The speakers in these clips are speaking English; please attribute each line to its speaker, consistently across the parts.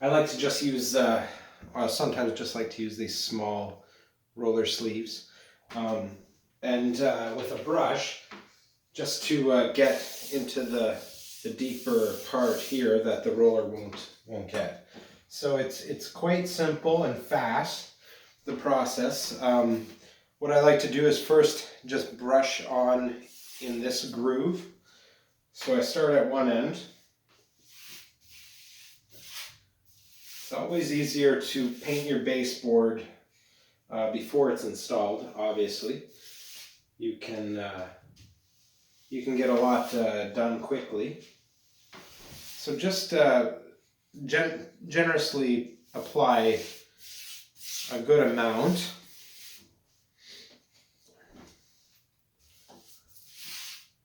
Speaker 1: I like to just use, sometimes just like to use these small roller sleeves. With a brush, just to get into the deeper part here that the roller won't get. So it's quite simple and fast, the process. What I like to do is first just brush on in this groove. So I start at one end. It's always easier to paint your baseboard before it's installed, obviously. You can get a lot done quickly. So just generously apply a good amount.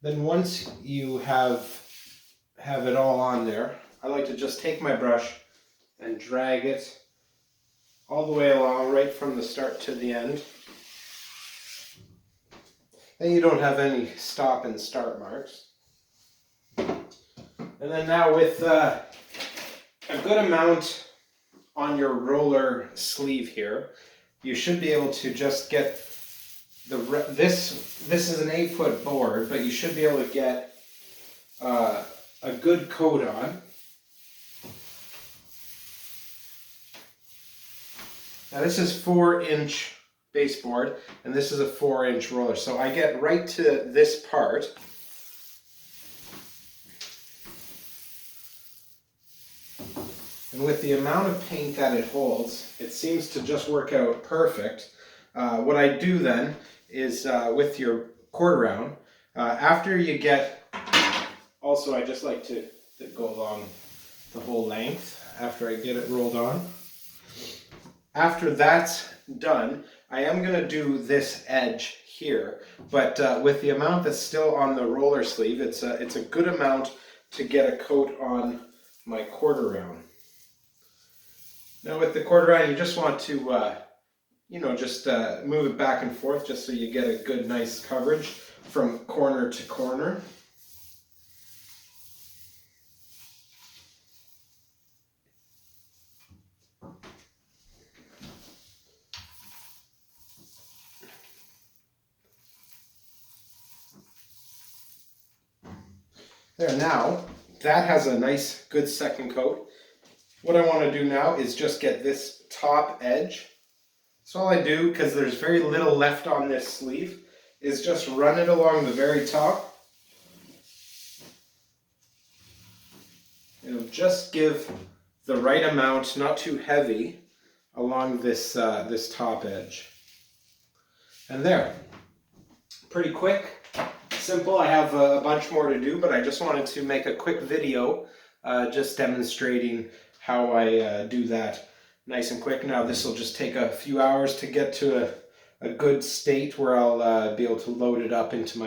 Speaker 1: Then once you have it all on there, I like to just take my brush and drag it all the way along, right from the start to the end. Then you don't have any stop and start marks. And then now with a good amount on your roller sleeve here, you should be able to just get this is an 8-foot board, but you should be able to get a good coat on. Now this is 4-inch baseboard, and this is a 4-inch roller. So I get right to this part. And with the amount of paint that it holds, it seems to just work out perfect. What I do then is with your quarter round, after you get, also I just like to go along the whole length after I get it rolled on. After that's done, I am going to do this edge here, but with the amount that's still on the roller sleeve, it's a good amount to get a coat on my quarter round. Now with the quarter round, you just want to just move it back and forth just so you get a good nice coverage from corner to corner. There, now that has a nice good second coat. What I want to do now is just get this top edge. So all I do, because there's very little left on this sleeve, is just run it along the very top. It'll just give the right amount, not too heavy, along this this top edge. And there, pretty quick. Simple. I have a bunch more to do, but I just wanted to make a quick video just demonstrating how I do that nice and quick. Now this will just take a few hours to get to a good state where I'll be able to load it up into my